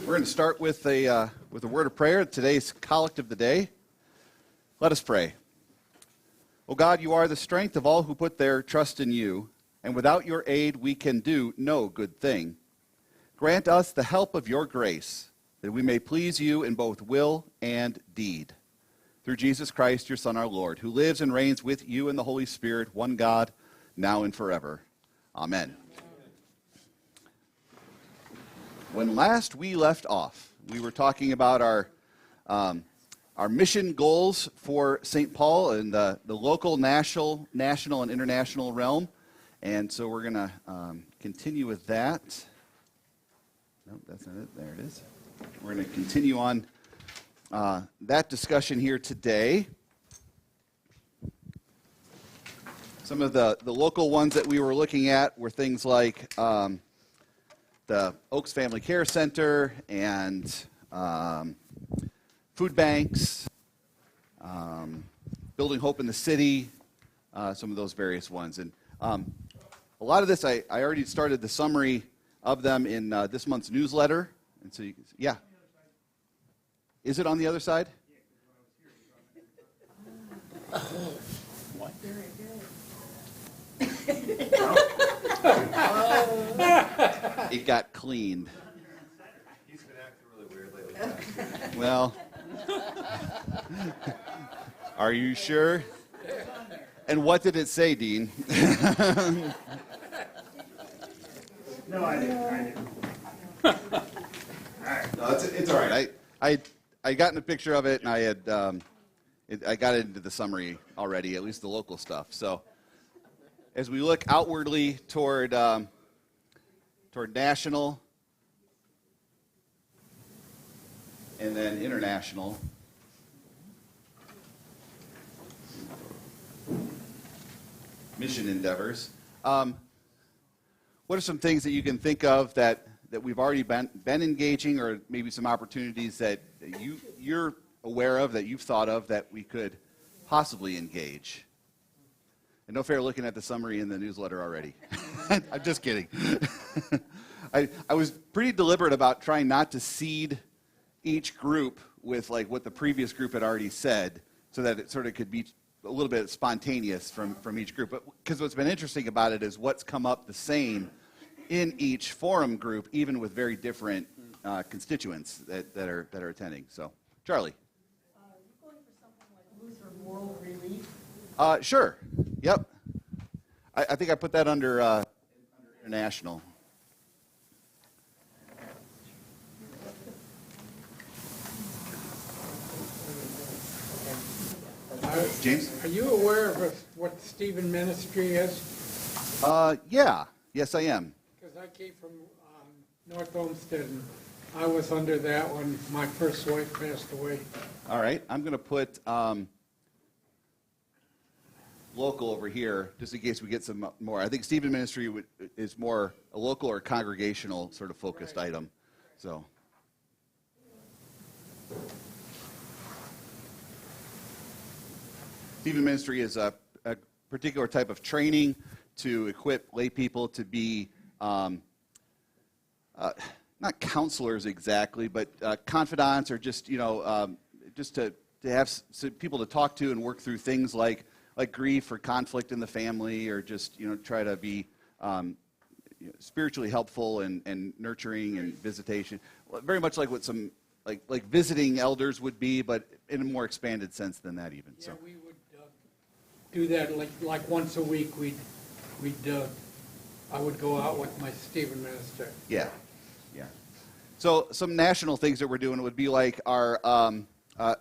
We're going to start with a word of prayer. Today's collect of the day. Let us pray. O God, you are the strength of all who put their trust in you, and without your aid we can do no good thing. Grant us the help of your grace, that we may please you in both will and deed. Through Jesus Christ, your Son, our Lord, who lives and reigns with you in the Holy Spirit, one God, now and forever. Amen. When last we left off, we were talking about our mission goals for St. Paul in the local, national, and international realm. And so we're going to continue with that. Nope, that's not it. There it is. We're going to continue on that discussion here today. Some of the local ones that we were looking at were things like the Oaks Family Care Center and food banks, building hope in the city, some of those various ones. And a lot of this, I already started the summary of them in this month's newsletter. And so, yeah. Is it on the other side? What? It got cleaned. He's been acting really weird lately. Well, are you sure? And what did it say, Dean? No, I didn't. No, it's all right. I got in a picture of it, and I had I got into the summary already, at least the local stuff. So as we look outwardly toward national and then international, mission endeavors, what are some things that you can think of that we've already been engaging, or maybe some opportunities that you're aware of, that you've thought of, that we could possibly engage? And no fair looking at the summary in the newsletter already. I'm just kidding. I was pretty deliberate about trying not to seed each group with like what the previous group had already said, so that it sort of could be a little bit spontaneous from each group. But because what's been interesting about it is what's come up the same in each forum group, even with very different constituents that are attending. So, Charlie. Are you going for something like Lutheran World Relief? Sure. Yep. I think I put that under international. James? Are you aware of what Stephen Ministry is? Yeah. Yes, I am. Because I came from North Olmsted, and I was under that when my first wife passed away. All right. I'm going to put local over here, just in case we get some more. I think Stephen Ministry is more a local or congregational sort of focused item. So. Stephen Ministry is a particular type of training to equip lay people to be not counselors exactly, but confidants, or just just to have some people to talk to and work through things like grief or conflict in the family, or just try to be spiritually helpful and nurturing and visitation. Very much like what some like visiting elders would be, but in a more expanded sense than that even. Yeah, So we would do that like once a week. I would go out with my Stephen Minister. yeah. So some national things that we're doing would be like our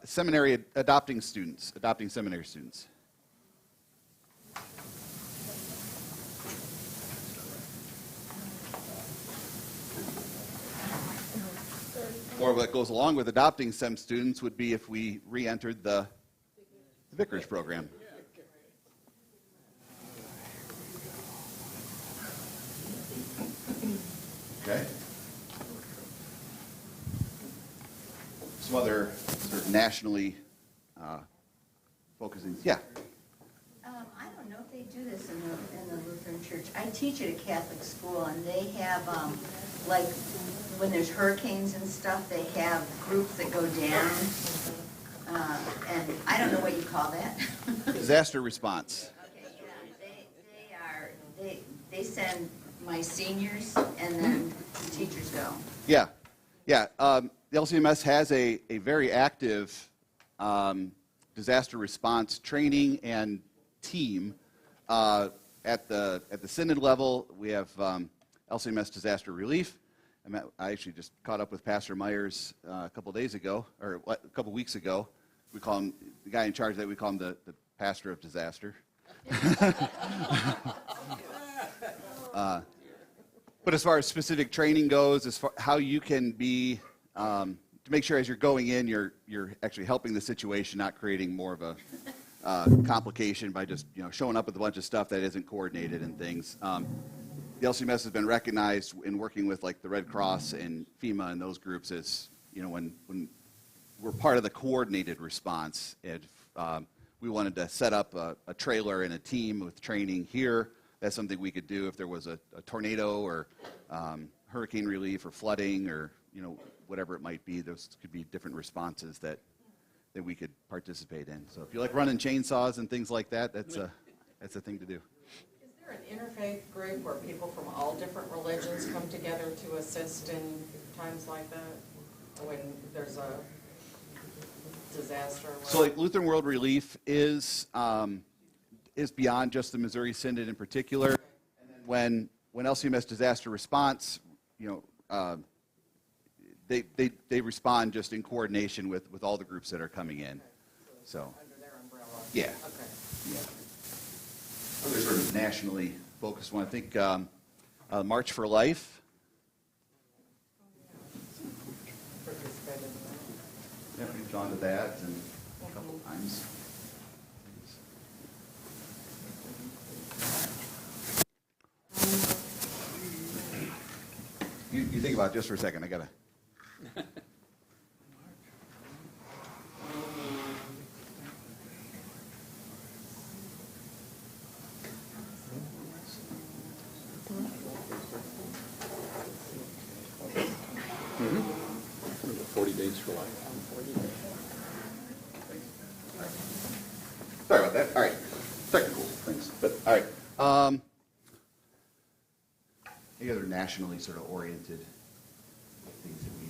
seminary adopting seminary students. Or what goes along with adopting SEM students would be if we re-entered the vicarage program. Okay. Some other sort of nationally focusing. Yeah. I don't know if they do this in the Lutheran Church. I teach at a Catholic school, and they have like when there's hurricanes and stuff, they have groups that go down. And I don't know what you call that. Disaster response. Okay, yeah, they send my seniors and then the teachers go. Yeah, yeah. The LCMS has a very active disaster response training and team. At the synod level, we have LCMS Disaster Relief. I actually just caught up with Pastor Myers a couple days ago, or a couple weeks ago. We call him, the guy in charge of that, we call him the pastor of disaster. But as far as specific training goes, as far how you can be, to make sure as you're going in, you're actually helping the situation, not creating more of a complication by just showing up with a bunch of stuff that isn't coordinated and things. The LCMS has been recognized in working with like the Red Cross and FEMA and those groups as when we're part of the coordinated response. We wanted to set up a trailer and a team with training here. That's something we could do if there was a tornado or hurricane relief or flooding or whatever it might be. Those could be different responses that we could participate in. So if you like running chainsaws and things like that, that's a thing to do. Is there an interfaith group where people from all different religions come together to assist in times like that, when there's a disaster? So like Lutheran World Relief is beyond just the Missouri Synod in particular. And then when LCMS Disaster Response, they respond just in coordination with all the groups that are coming in. So Under their umbrella? yeah, Okay. yeah. Other sort of nationally focused one, I think March for Life. Participated in that. Yeah, we've gone to that and a couple of times. You think about it just for a second. I gotta. Mm-hmm. 40 days for life. Sorry about that. All right. Technical things. But all right. Any other nationally sort of oriented things that we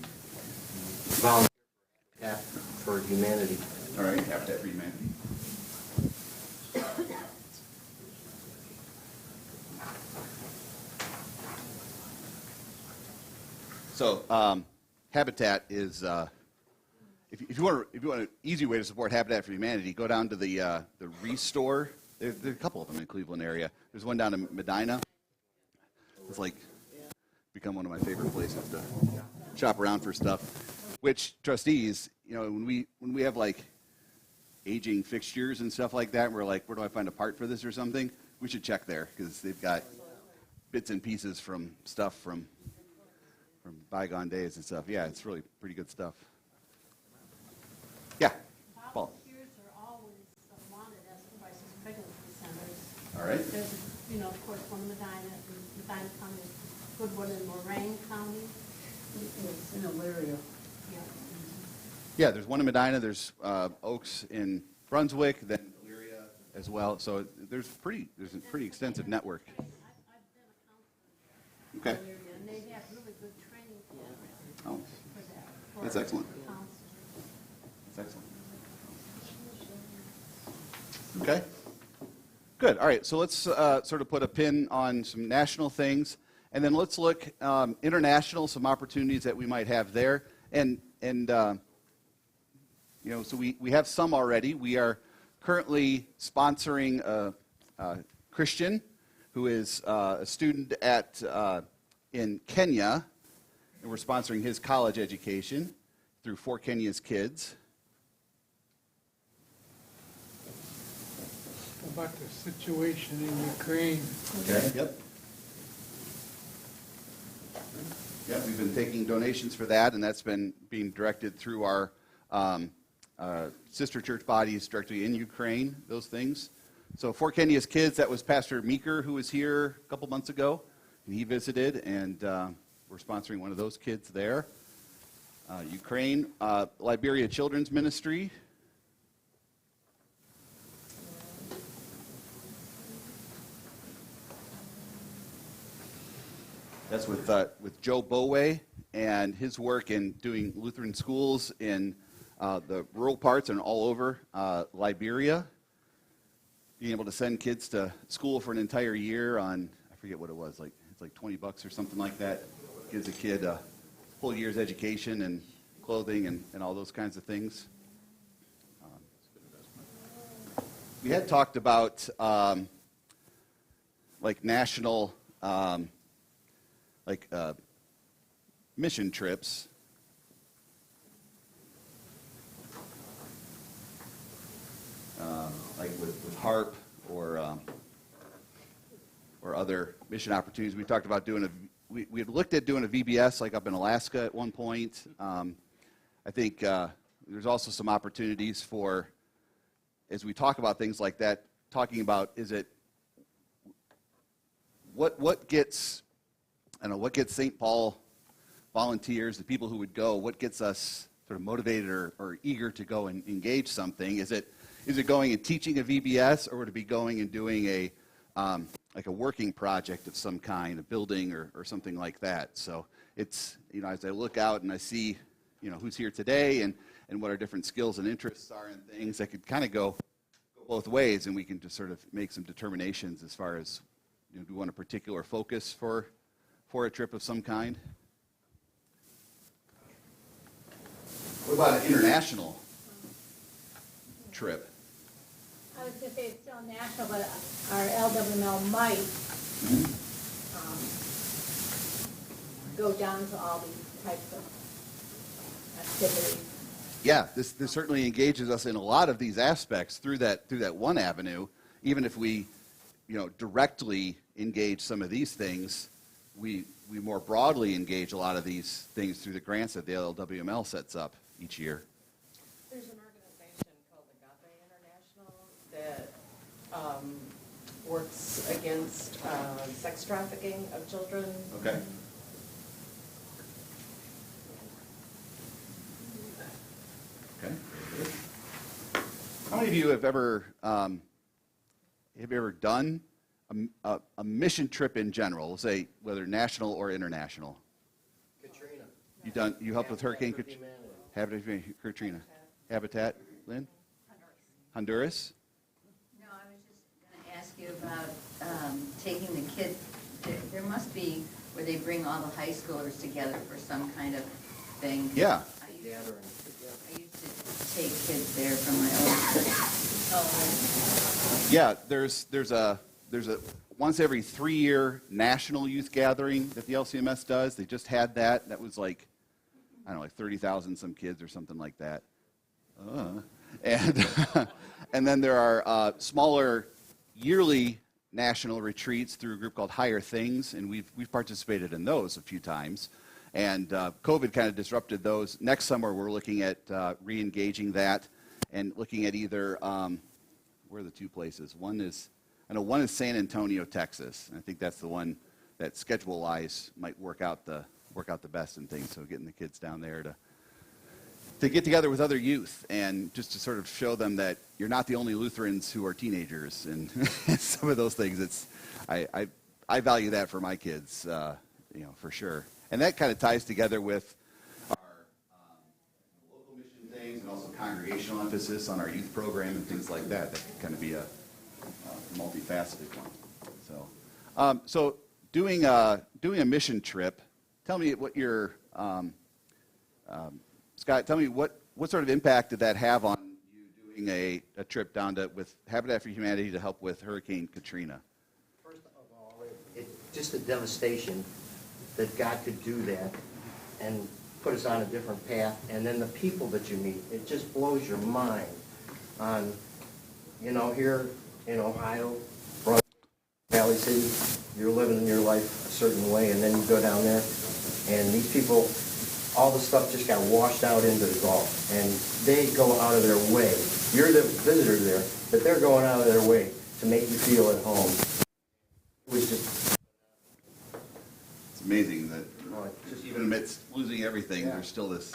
Volunteer for humanity. all right, Habitat for Humanity. So Habitat is if you want an easy way to support Habitat for Humanity, go down to the Restore. There's a couple of them in Cleveland area. There's one down in Medina. It's like become one of my favorite places to shop around for stuff. Which trustees, when we have like aging fixtures and stuff like that, and we're like, where do I find a part for this or something? We should check there because they've got bits and pieces from stuff from bygone days and stuff. Yeah, it's really pretty good stuff. Yeah, Paul. Volunteers are always wanted as crisis pregnancy centers. All right. There's, of course, one in Medina County, good one in Lorain County. It's in Elyria. Yeah. Yeah, there's one in Medina. There's Oaks in Brunswick, then Elyria as well. So there's a pretty extensive network. I've been a counselor Okay. in the area, and they have really good training programs Oh, for that. for That's excellent. counselors. that's excellent. Okay. Good. All right. So let's sort of put a pin on some national things, and then let's look international, some opportunities that we might have there, and so we have some already. We are currently sponsoring a Christian who is a student in Kenya, and we're sponsoring his college education through For Kenya's Kids. About the situation in Ukraine. Okay. Yep. Yep, we've been taking donations for that, and that's been being directed through our sister church bodies directly in Ukraine, those things. So For Kenya's Kids, that was Pastor Meeker who was here a couple months ago, and he visited, and we're sponsoring one of those kids there. Ukraine, Liberia Children's Ministry. That's with Joe Boway and his work in doing Lutheran schools in the rural parts and all over Liberia. Being able to send kids to school for an entire year on, I forget what it was, it's like $20 or something like that. Gives a kid a full year's education and clothing and all those kinds of things. We had talked about like national mission trips. Like with HARP or other mission opportunities. We talked about doing we had looked at doing a VBS like up in Alaska at one point. I think there's also some opportunities for, as we talk about things like that, talking about what gets St. Paul volunteers, the people who would go, what gets us sort of motivated or eager to go and engage something? Is it going and teaching a VBS, or would it be going and doing a like a working project of some kind, a building or something like that? So it's, as I look out and I see, who's here today and what our different skills and interests are and things, I could kind of go both ways, and we can just sort of make some determinations as far as, do we want a particular focus for a trip of some kind? What about an international trip? I was going to say it's still national, but our LWML might go down to all these types of activities. Yeah, this certainly engages us in a lot of these aspects through that one avenue. Even if we, directly engage some of these things, we more broadly engage a lot of these things through the grants that the LWML sets up each year. There's an organization called Agape International that works against sex trafficking of children. Okay. Okay. How many of you have ever done a mission trip in general, say whether national or international? Katrina. You helped with Hurricane Humanity. Katrina. Habitat, Lynn? Honduras? No, I was just going to ask you about taking the kids, there must be where they bring all the high schoolers together for some kind of thing. Yeah. I used to take kids there from my old. Yeah, there's a once every 3-year national youth gathering that the LCMS does. They just had that. That was like 30,000 some kids or something like that. And and then there are smaller yearly national retreats through a group called Higher Things, and we've participated in those a few times. And COVID kind of disrupted those. Next summer, we're looking at re-engaging that and looking at either, where are the two places? One is San Antonio, Texas. And I think that's the one that schedule-wise might work out the best and things. So getting the kids down there to get together with other youth and just to sort of show them that you're not the only Lutherans who are teenagers and some of those things. I value that for my kids, for sure. And that kind of ties together with our local mission things and also congregational emphasis on our youth program and things like that. That can kind of be a multifaceted one. So doing a mission trip, tell me what your Scott, tell me what sort of impact did that have on you doing a trip down to with Habitat for Humanity to help with Hurricane Katrina? First of all, it's just a devastation that God could do that and put us on a different path. And then the people that you meet, it just blows your mind on, here in Ohio, Valley City, you're living your life a certain way, and then you go down there, and these people, all the stuff just got washed out into the Gulf, and they go out of their way. You're the visitor there, but they're going out of their way to make you feel at home. It was just... It's amazing that amidst losing everything, Yeah. there's still this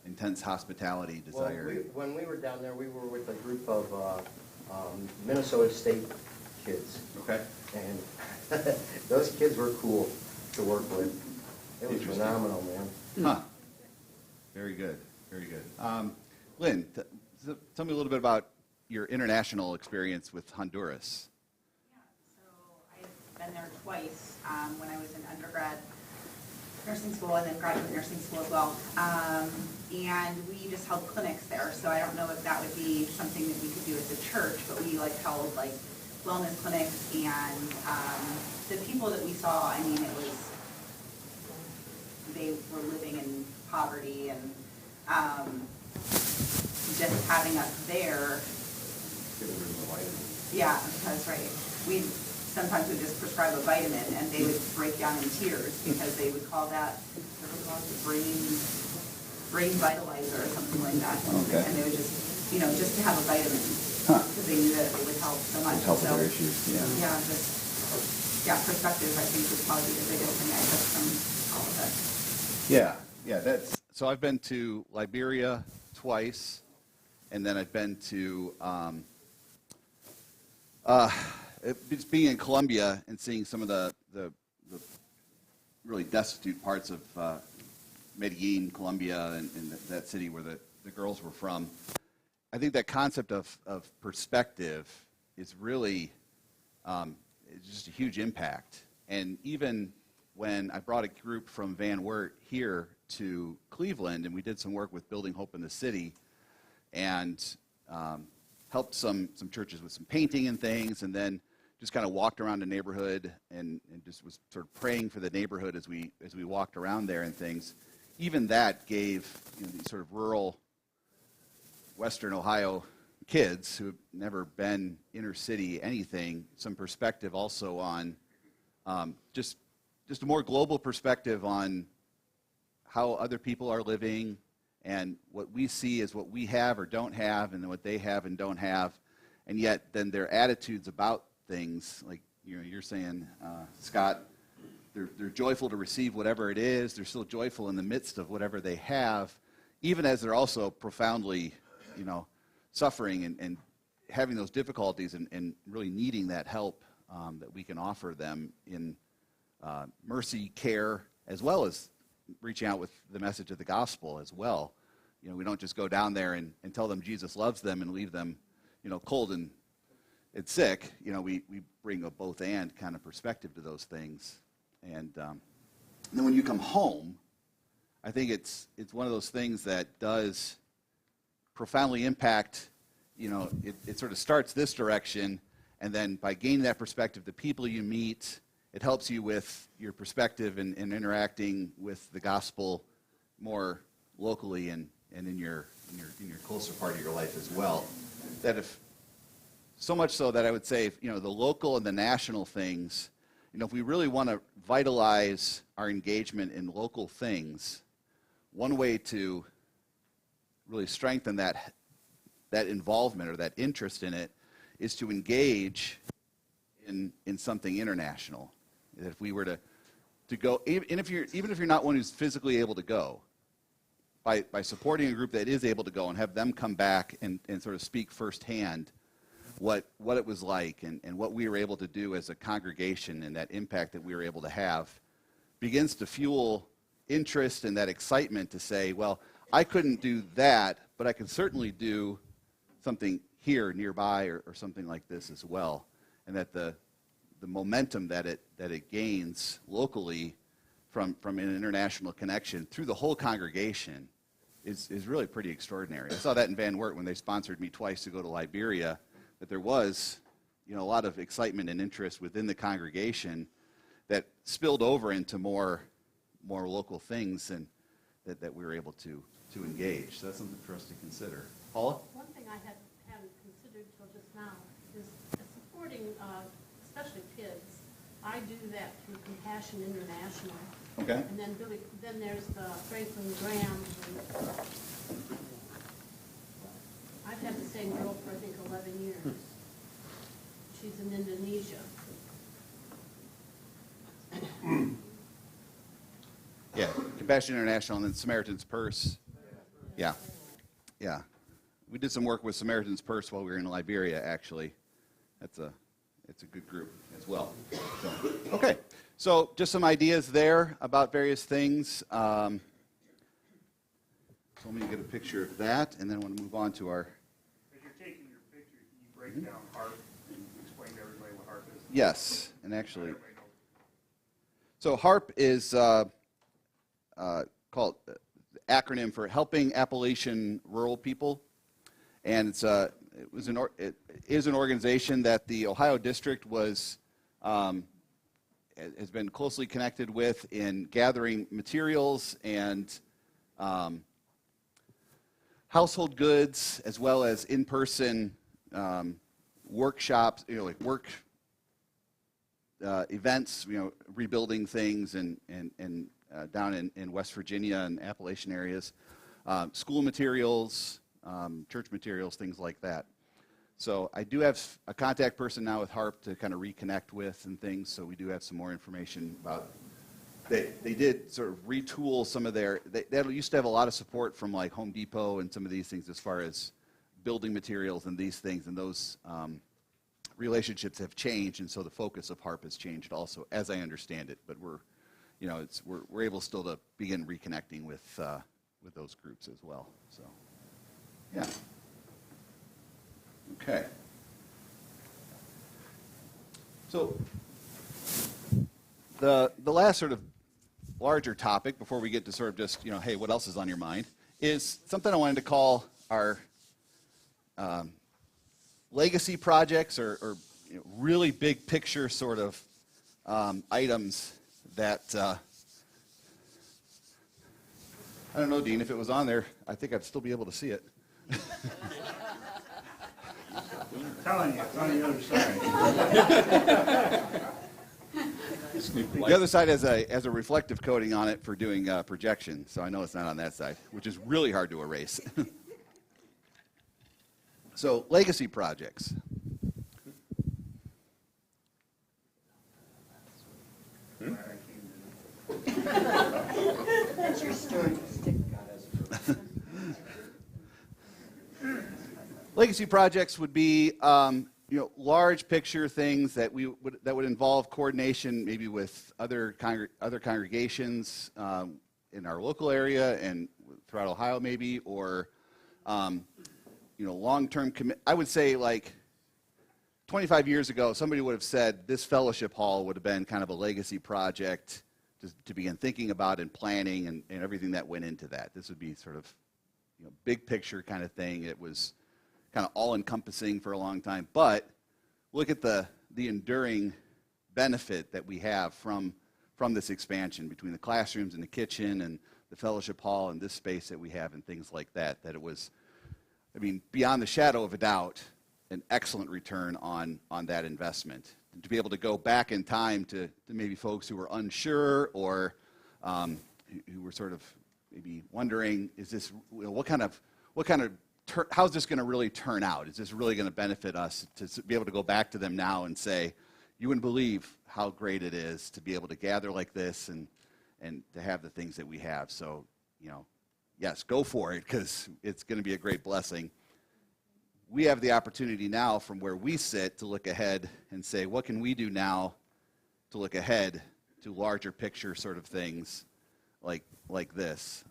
intense hospitality Well, desire. when we were down there, we were with a group of Minnesota State kids. Okay. And those kids were cool to work with. It was Interesting. phenomenal, man. Huh. Very good. Very good. Lynn, tell me a little bit about your international experience with Honduras. Yeah, so I've been there twice, when I was in undergrad nursing school and then graduate nursing school as well. And we just held clinics there, so I don't know if that would be something that we could do as a church, but we held wellness clinics, and the people that we saw, I mean, they were living in poverty, and just having us there. Yeah, that's right. We sometimes would just prescribe a vitamin, and they would break down in tears because they would call that brain vitalizer or something like that. Okay. And they would just, just to have a vitamin, because they knew that it would help so much. Help with So, their issues, yeah. Perspective, I think, would probably be the biggest thing I took from all of it. Yeah, so I've been to Liberia twice, and then I've been to just being in Colombia and seeing some of the really destitute parts of Medellin, Colombia, and that city where the girls were from. I think that concept of perspective is really it's just a huge impact. And even when I brought a group from Van Wert here to Cleveland, and we did some work with Building Hope in the City, and helped some churches with some painting and things, and then just kind of walked around the neighborhood and just was sort of praying for the neighborhood as we walked around there and things. Even that gave these sort of rural Western Ohio kids who have never been inner city anything some perspective also on just a more global perspective on how other people are living, and what we see as what we have or don't have, and then what they have and don't have, and yet then their attitudes about things, like you're saying, Scott, they're joyful to receive whatever it is. They're still joyful in the midst of whatever they have, even as they're also profoundly, suffering and having those difficulties and really needing that help that we can offer them in mercy, care, as well as reaching out with the message of the gospel as well. We don't just go down there and tell them Jesus loves them and leave them, cold and sick. We bring a both and kind of perspective to those things. And then when you come home, I think it's one of those things that does profoundly impact, it sort of starts this direction, and then by gaining that perspective, the people you meet, it helps you with your perspective and interacting with the gospel more locally and in your closer part of your life as well. That if so much so that I would say, the local and the national things, if we really want to vitalize our engagement in local things, one way to really strengthen that involvement or that interest in it is to engage in something international. If we were to go, even if you're not one who's physically able to go, by supporting a group that is able to go and have them come back and sort of speak firsthand what it was like and what we were able to do as a congregation and that impact that we were able to have, begins to fuel interest and that excitement to say, well, I couldn't do that, but I can certainly do something here nearby or something like this as well. And that the momentum that it gains locally from an international connection through the whole congregation is really pretty extraordinary. I saw that in Van Wert when they sponsored me twice to go to Liberia, that there was a lot of excitement and interest within the congregation that spilled over into more local things and that we were able to engage. So that's something for us to consider. Paula? One thing I hadn't considered till just now is supporting, especially kids. I do that through Compassion International. Okay. And then there's the Franklin Graham. I've had the same girl for I think 11 years. She's in Indonesia. Yeah, Compassion International, and then Samaritan's Purse. Yeah, yeah. We did some work with Samaritan's Purse while we were in Liberia, actually. It's a good group as well. So, okay, so just some ideas there about various things. So let me get a picture of that, and then I want to move on to our... As you're taking your picture, can you break down HARP and explain to everybody what HARP is? Yes, and actually... So HARP is called acronym for Helping Appalachian Rural People, and it is an organization that the Ohio District has been closely connected with in gathering materials and household goods, as well as in-person workshops, like work events, rebuilding things and down in West Virginia and Appalachian areas, school materials, church materials, things like that. So I do have a contact person now with HARP to kind of reconnect with and things, so we do have some more information about. They did sort of retool some of they used to have a lot of support from like Home Depot and some of these things as far as building materials and these things, and those relationships have changed, and so the focus of HARP has changed also, as I understand it. But we're able still to begin reconnecting with those groups as well. So, yeah. Okay. So the last sort of larger topic before we get to sort of just hey, what else is on your mind, is something I wanted to call our legacy projects or really big picture sort of items that I don't know, Dean, if it was on there, I think I'd still be able to see it. I'm telling you, it's on the other side. The other side has a reflective coating on it for doing projection, so I know it's not on that side, which is really hard to erase. So, legacy projects. That's your story. Legacy projects would be large picture things that would involve coordination, maybe with other congregations in our local area and throughout Ohio, maybe, or long-term commit. I would say, like 25 years ago, somebody would have said this fellowship hall would have been kind of a legacy project to begin thinking about and planning and everything that went into that. This would be sort of big picture kind of thing. It was kind of all-encompassing for a long time. But look at the enduring benefit that we have from this expansion between the classrooms and the kitchen and the fellowship hall and this space that we have and things like that, that it was, beyond the shadow of a doubt, an excellent return on that investment. To be able to go back in time to maybe folks who were unsure or who were sort of maybe wondering, is this, how's this going to really turn out? Is this really going to benefit us? To be able to go back to them now and say, you wouldn't believe how great it is to be able to gather like this and to have the things that we have. So, yes, go for it, because it's going to be a great blessing. We have the opportunity now from where we sit to look ahead and say, what can we do now to look ahead to larger picture sort of things like this?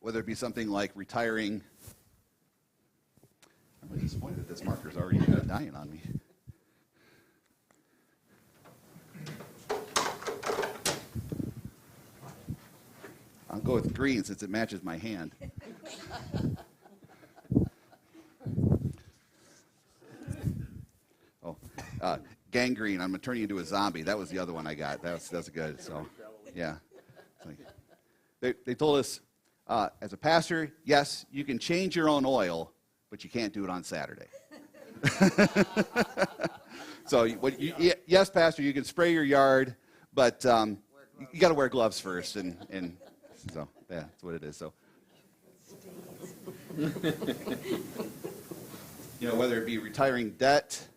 Whether it be something like retiring. I'm really disappointed that this marker's already dying on me. I'll go with green since it matches my hand. Gangrene, I'm turning into a zombie. That was the other one I got. That's good. So, yeah. They told us, as a pastor, yes, you can change your own oil, but you can't do it on Saturday. So, yes, pastor, you can spray your yard, but you got to wear gloves first, and so yeah, that's what it is. So, whether it be retiring debt.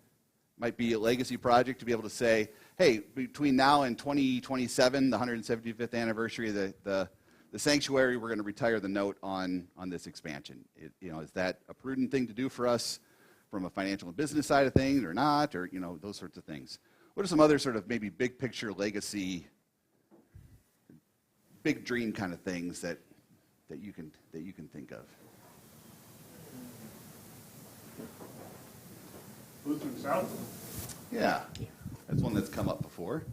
Might be a legacy project to be able to say, hey, between now and 2027, the 175th anniversary of the the sanctuary, we're going to retire the note on this expansion. Is that a prudent thing to do for us from a financial and business side of things or not, or, those sorts of things. What are some other sort of maybe big picture legacy, big dream kind of things that you can think of? Lutheran South. Yeah, that's one that's come up before.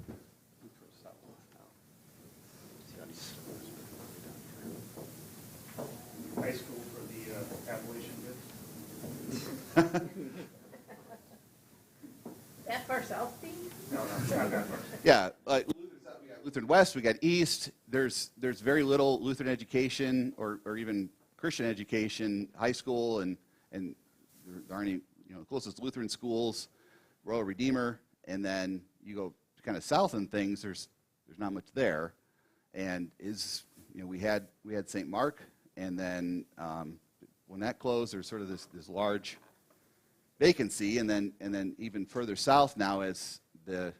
High school for the Appalachian kids. That far south, Steve? No, not that far. Yeah, like Lutheran South, we got Lutheran West, we got East. There's very little Lutheran education or even Christian education, high school, and there aren't any, the closest Lutheran schools, Royal Redeemer, and then you go kind of south in things. There's not much there, and we had St. Mark, and then when that closed, there's sort of this large vacancy, and then even further south now as the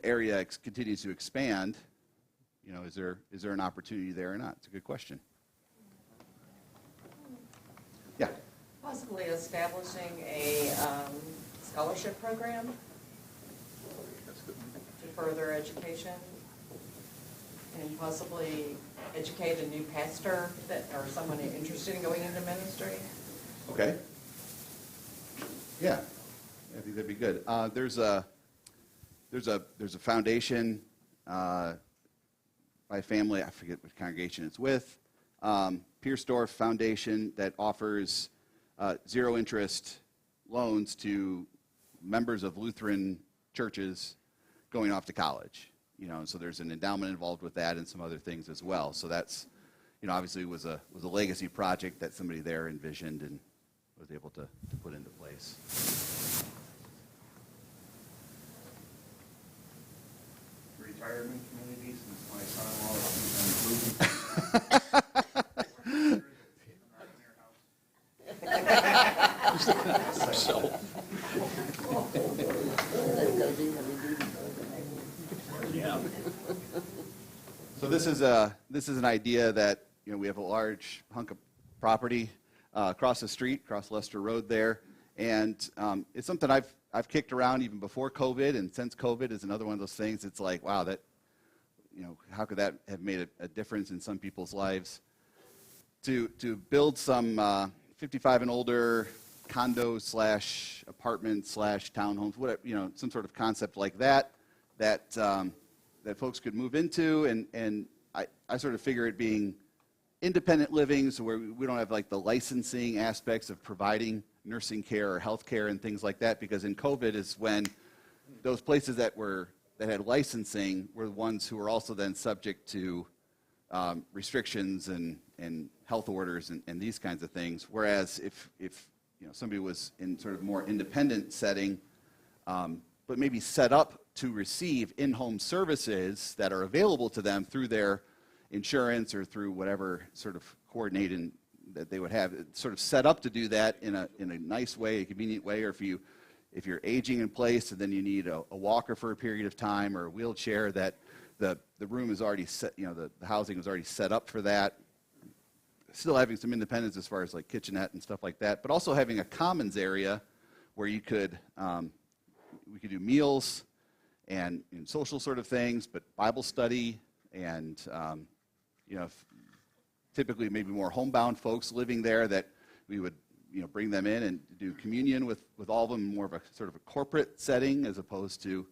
area continues to expand, is there an opportunity there or not? It's a good question. Yeah. Possibly establishing a scholarship program to further education, and possibly educate a new pastor or someone interested in going into ministry. Okay. Yeah, I think that'd be good. There's a foundation by a family, I forget what congregation it's with, Piersdorf Foundation, that offers zero interest loans to members of Lutheran churches going off to college. So there's an endowment involved with that and some other things as well. So that's, obviously was a legacy project that somebody there envisioned and was able to put into place. Retirement community, since my son-in-law is So this is an idea that we have a large hunk of property across the street, across Lester Road there, and it's something I've kicked around even before COVID, and since COVID is another one of those things. It's like, wow, that how could that have made a difference in some people's lives? To build some 55 and older condos / apartments / townhomes, whatever, some sort of concept like that folks could move into, and I sort of figure it being independent living, so where we don't have like the licensing aspects of providing nursing care or health care and things like that, because in COVID is when those places that had licensing were the ones who were also then subject to restrictions and health orders and these kinds of things. Whereas if somebody was in sort of more independent setting, but maybe set up to receive in-home services that are available to them through their insurance or through whatever sort of coordinating that they would have, sort of set up to do that in a nice way, a convenient way, or if you're aging in place and then you need a walker for a period of time or a wheelchair, that the room is already set, the housing is already set up for that. Still having some independence as far as like kitchenette and stuff like that, but also having a commons area where you could we could do meals and social sort of things, but Bible study and typically maybe more homebound folks living there, that we would bring them in and do communion with all of them, more of a sort of a corporate setting as opposed to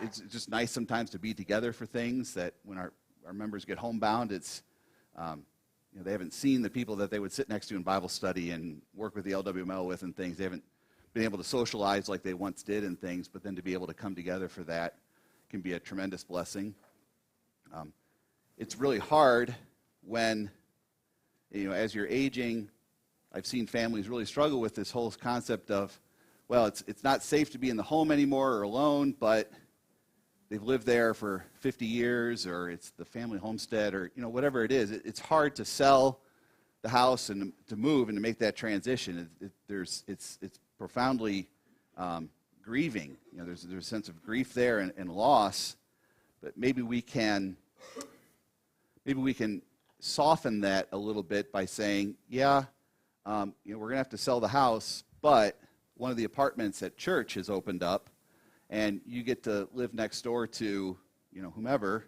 it's just nice sometimes to be together for things that when our members get homebound, it's they haven't seen the people that they would sit next to in Bible study and work with the LWML with and things. They haven't been able to socialize like they once did and things, but then to be able to come together for that can be a tremendous blessing. It's really hard when, as you're aging, I've seen families really struggle with this whole concept of, well, it's not safe to be in the home anymore or alone, but they've lived there for 50 years, or it's the family homestead, or whatever it is. It's hard to sell the house and to move and to make that transition. It's profoundly grieving. There's a sense of grief there and loss, but maybe we can maybe we can soften that a little bit by saying, yeah, we're going to have to sell the house, but one of the apartments at church has opened up, and you get to live next door to, whomever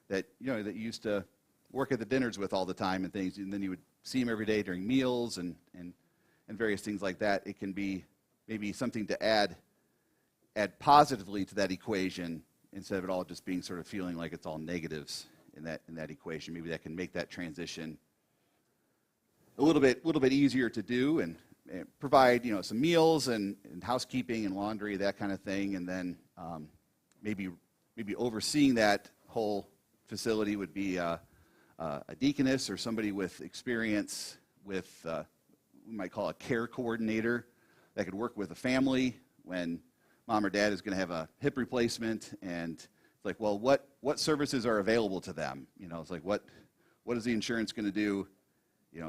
that, that you used to work at the dinners with all the time and things, and then you would see him every day during meals and various things like that. It can be maybe something to add positively to that equation instead of it all just being sort of feeling like it's all negatives in that equation. Maybe that can make that transition a little bit easier to do and provide some meals and housekeeping and laundry, that kind of thing, and then maybe overseeing that whole facility would be a deaconess or somebody with experience with we might call a care coordinator that could work with a family when mom or dad is going to have a hip replacement, and it's like, well, what services are available to them? It's like what is the insurance going to do?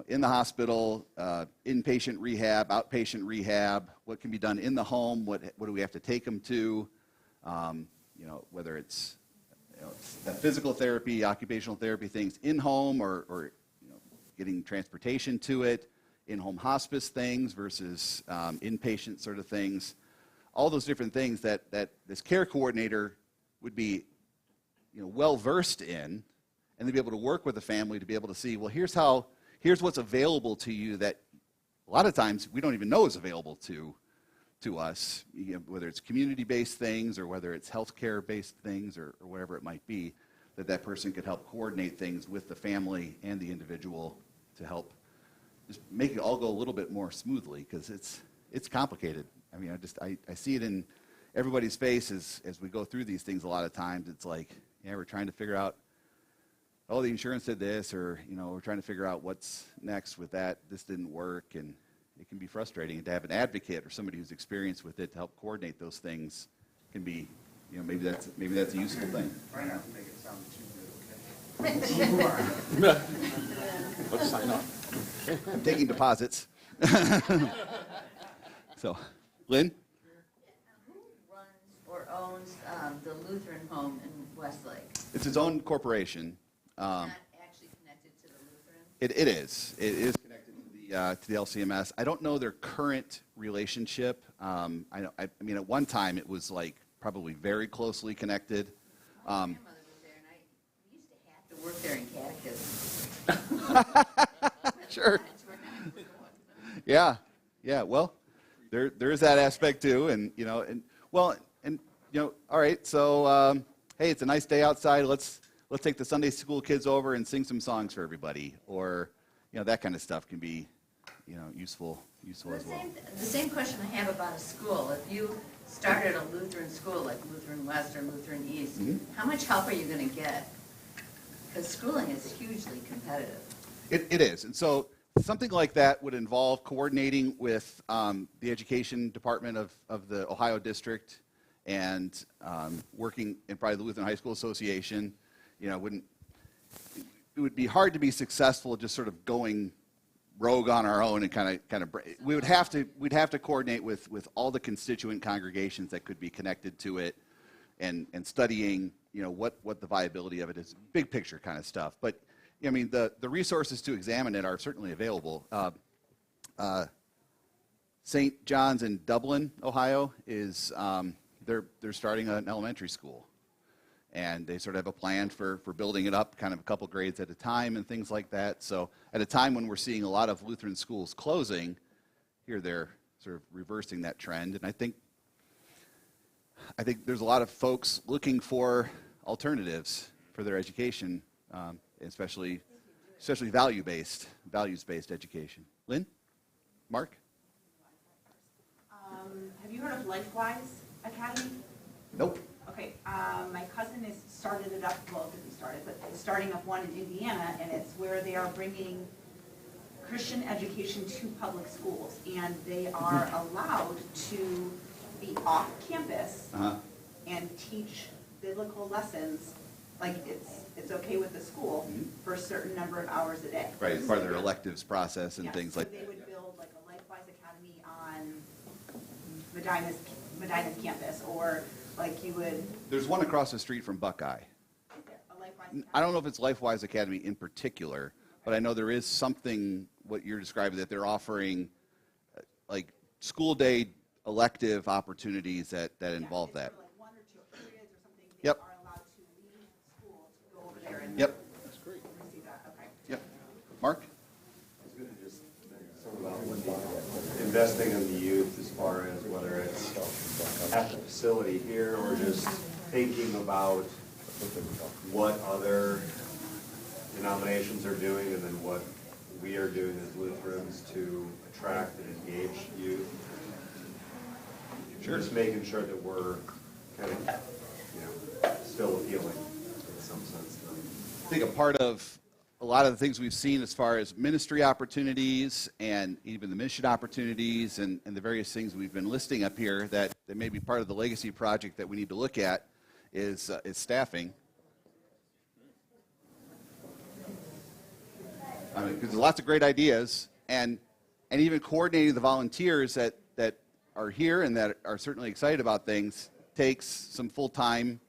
In the hospital, inpatient rehab, outpatient rehab, what can be done in the home? What do we have to take them to? Whether it's the physical therapy, occupational therapy things in home, or getting transportation to it, in-home hospice things versus inpatient sort of things. All those different things that this care coordinator would be well versed in, and they'd be able to work with the family to be able to see, well, here's what's available to you that a lot of times we don't even know is available to us, whether it's community-based things or whether it's healthcare-based things or whatever it might be, that person could help coordinate things with the family and the individual to help just make it all go a little bit more smoothly, because it's complicated. I mean, I see it in everybody's face as we go through these things a lot of times. It's like, we're trying to figure out, oh, the insurance did this, or, we're trying to figure out what's next with that. This didn't work, and it can be frustrating. And to have an advocate or somebody who's experienced with it to help coordinate those things can be, maybe that's a useful thing. Try not to make it sound too good, okay? Let's sign up. I'm taking deposits. So, Lynn? Who runs or owns the Lutheran home in Westlake? It's its own corporation. Not actually connected to the Lutheran? It is. It is connected to the LCMS. I don't know their current relationship. I mean, at one time it was like probably very closely connected. My grandmother was there, and we used to have to work there in catechism. Sure. Yeah. Well, there is that aspect too, and all right. So hey, it's a nice day outside. Let's take the Sunday school kids over and sing some songs for everybody, or that kind of stuff can be useful as well. The same question I have about a school. If you started a Lutheran school like Lutheran West or Lutheran East, how much help are you going to get? Because schooling is hugely competitive. It is, and so something like that would involve coordinating with the education department of the Ohio district and working in probably the Lutheran High School Association. It would be hard to be successful just sort of going rogue on our own and kind of we'd have to coordinate with all the constituent congregations that could be connected to it and studying what the viability of it is, big picture kind of stuff. But I mean, the resources to examine it are certainly available. St. John's in Dublin, Ohio, is they're starting an elementary school, and they sort of have a plan for building it up, kind of a couple grades at a time and things like that. So at a time when we're seeing a lot of Lutheran schools closing, here they're sort of reversing that trend, and I think there's a lot of folks looking for alternatives for their education. Especially values-based education. Lynn? Mark? Have you heard of LifeWise Academy? Nope. Okay, my cousin has started it up, well, didn't start it, but starting up one in Indiana, and it's where they are bringing Christian education to public schools, and they are allowed to be off campus and teach biblical lessons. Like it's okay with the school for a certain number of hours a day. Right, as part of their electives process and things like that. So they would build like a LifeWise Academy on Medina's campus, or like you would. There's one across the street from Buckeye. Is there a LifeWise I don't know if it's LifeWise Academy in particular, but I know there is something, what you're describing, that they're offering, like school day elective opportunities that involve that. For like 1 or 2 periods or something, they Yep. are allowed to leave school to go over there and Yep. receive that, okay. Yep. Mark? I was going to just say something about investing in the youth as far as whether it's at the facility here or just thinking about what other denominations are doing and then what we are doing as Lutherans to attract and engage youth. Sure. Just making sure that we're kind of, still appealing in some sense. I think a part of a lot of the things we've seen as far as ministry opportunities and even the mission opportunities and the various things we've been listing up here that may be part of the legacy project that we need to look at is staffing. I mean, because there's lots of great ideas, and even coordinating the volunteers that are here and that are certainly excited about things takes some full-time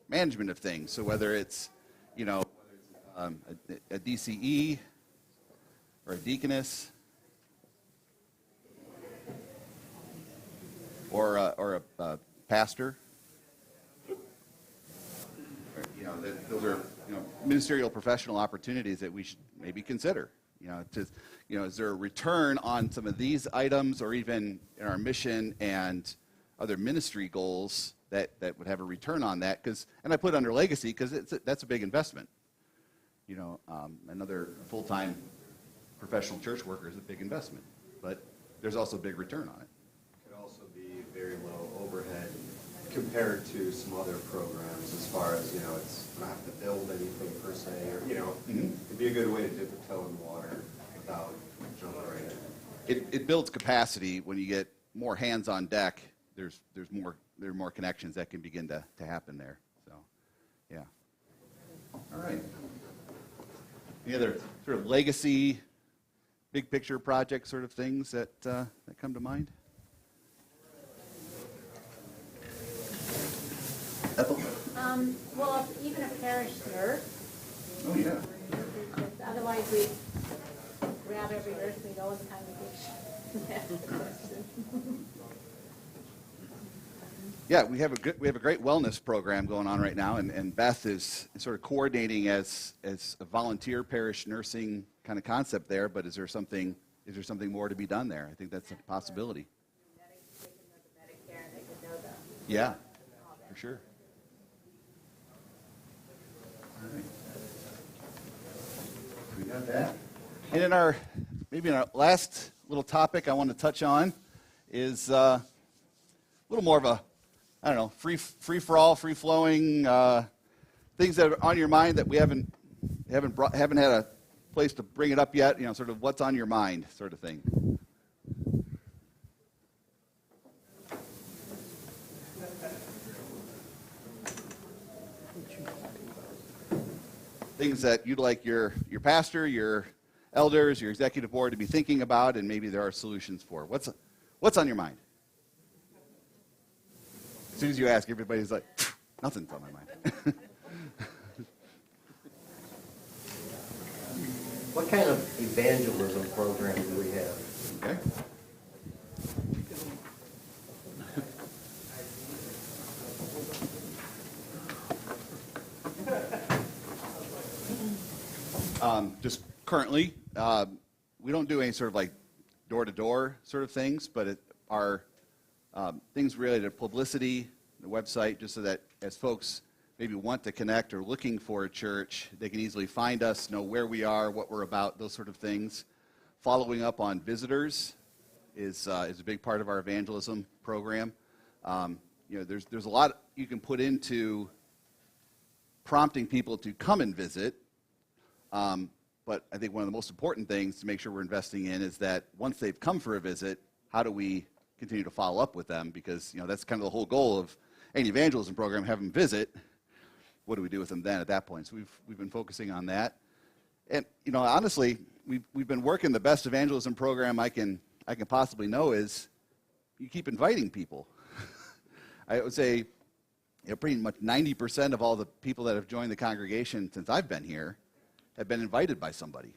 management of things. So whether it's, a DCE or a deaconess or a pastor, those are ministerial professional opportunities that we should maybe consider. Is there a return on some of these items, or even in our mission and other ministry goals that would have a return on that? And I put under legacy because that's a big investment. Another full-time professional church worker is a big investment, but there's also a big return on it. Could also be very low overhead compared to some other programs as far as, it's not have to build anything per se, or, it'd be a good way to dip a toe in the water without jumping right in. It builds capacity when you get more hands on deck. There are more connections that can begin to happen there. So, yeah. All right. Any other sort of legacy, big picture project sort of things that come to mind? Ethel? Well, even a parish nurse, Oh, yeah. otherwise we grab every nurse we know in the congregation and ask the question. Yeah, we have a great wellness program going on right now, and Beth is sort of coordinating as a volunteer parish nursing kind of concept there. But is there something more to be done there? I think that's a possibility. They can know the Medicare and they can know the. Yeah, for sure. All right. We got that. And in our last little topic I want to touch on is a little more of a, I don't know, free for all, free flowing things that are on your mind that we haven't had a place to bring it up yet. Sort of what's on your mind, sort of thing. Things that you'd like your pastor, your elders, your executive board to be thinking about, and maybe there are solutions for. What's on your mind? As soon as you ask, everybody's like, nothing's on my mind. What kind of evangelism program do we have? Okay. Just currently, we don't do any sort of like door-to-door sort of things, but it are things related to publicity, the website, just so that as folks maybe want to connect or looking for a church, they can easily find us, know where we are, what we're about, those sort of things. Following up on visitors is a big part of our evangelism program. There's a lot you can put into prompting people to come and visit. But I think one of the most important things to make sure we're investing in is that once they've come for a visit, how do we continue to follow up with them? Because that's kind of the whole goal of any evangelism program: have them visit. What do we do with them then at that point? So we've been focusing on that, and honestly, we've been working. The best evangelism program I can possibly know is you keep inviting people. I would say pretty much 90% of all the people that have joined the congregation since I've been here have been invited by somebody.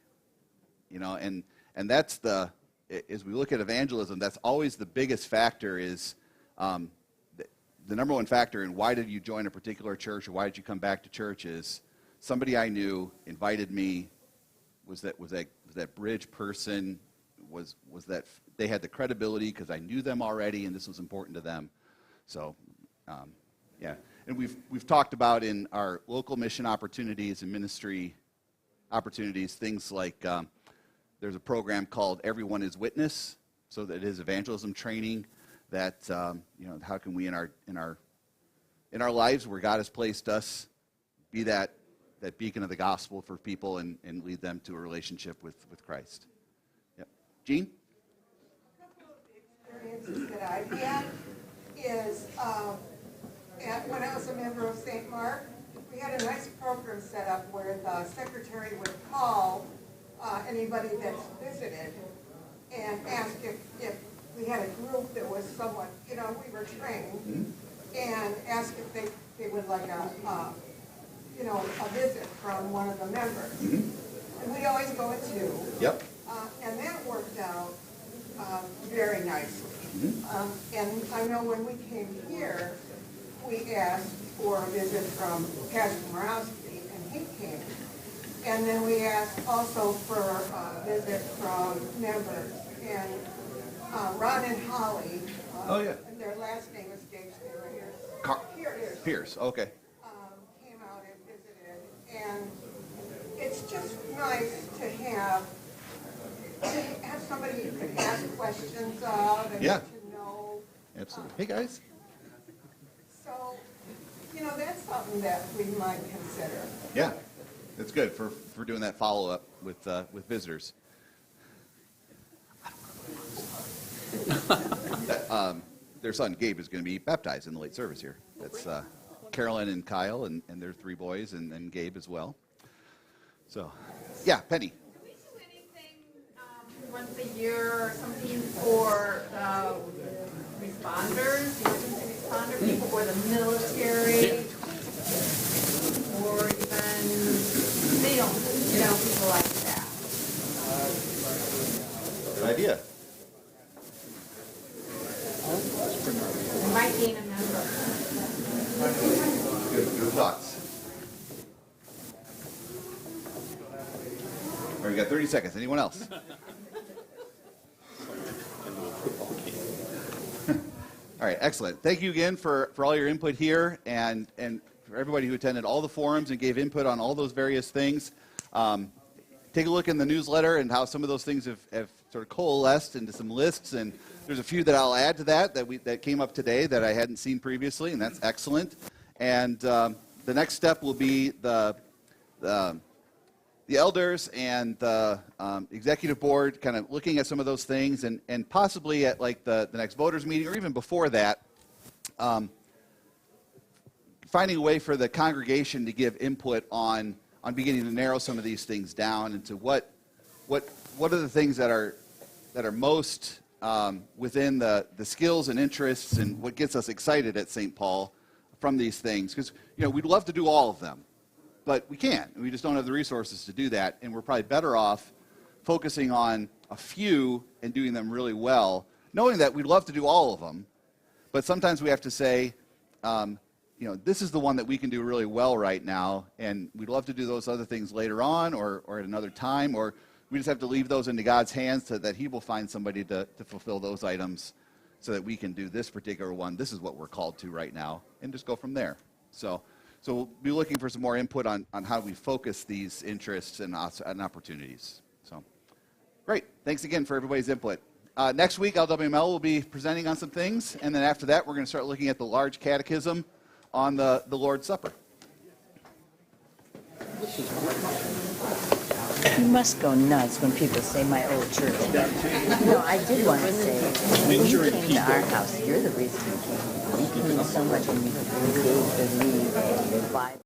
And that's as we look at evangelism, that's always the biggest factor is the number one factor in why did you join a particular church or why did you come back to church is somebody I knew invited me, was that bridge person, was that they had the credibility because I knew them already and this was important to them. So, yeah. And we've talked about in our local mission opportunities and ministry opportunities, things like there's a program called Everyone is Witness, so that it is evangelism training that, how can we in our lives where God has placed us be that beacon of the gospel for people and lead them to a relationship with Christ. Yep. Jean? A couple of experiences that I've had is when I was a member of St. Mark, we had a nice program set up where the secretary would call anybody that's visited and ask if we had a group that was somewhat, we were trained, and ask if they would like a visit from one of the members. And we'd always go at 2. Yep. And that worked out very nicely. And I know when we came here, we asked for a visit from Pastor Morowski, and he came. And then we asked also for a visit from members. And Ron and Holly, and their last name escapes me right here. Pierce, okay. Came out and visited. And it's just nice to have somebody you can ask questions of and get to know. Absolutely. Hey, guys. So, that's something that we might consider. Yeah, it's good for doing that follow-up with visitors. Their son, Gabe, is going to be baptized in the late service here. That's Carolyn and Kyle and their 3 boys and Gabe as well. So, yeah, Penny. Do we do anything once a year or something for responders, emergency responder people, or the military, or even people like that? Good idea. Might gain a member. Good thoughts. All right, we got 30 seconds. Anyone else? All right, excellent. Thank you again for all your input here and for everybody who attended all the forums and gave input on all those various things. Take a look in the newsletter and how some of those things have sort of coalesced into some lists, and there's a few that I'll add to that came up today that I hadn't seen previously, and that's excellent. And the next step will be the elders and the executive board kind of looking at some of those things and possibly at like the next voters meeting or even before that, finding a way for the congregation to give input on beginning to narrow some of these things down into what are the things that are most within the skills and interests and what gets us excited at St. Paul from these things. Because, we'd love to do all of them, but we can't. We just don't have the resources to do that, and we're probably better off focusing on a few and doing them really well, knowing that we'd love to do all of them, but sometimes we have to say, this is the one that we can do really well right now, and we'd love to do those other things later on or at another time, or we just have to leave those into God's hands so that he will find somebody to fulfill those items so that we can do this particular one. This is what we're called to right now, and just go from there. So we'll be looking for some more input on how we focus these interests and opportunities. So, great. Thanks again for everybody's input. Next week, LWML will be presenting on some things, and then after that, we're going to start looking at the large catechism on the Lord's Supper. You must go nuts when people say my old church. I did want to say, when you came to our house, you're the reason you came. You mean so much when you gave the lead and the Bible.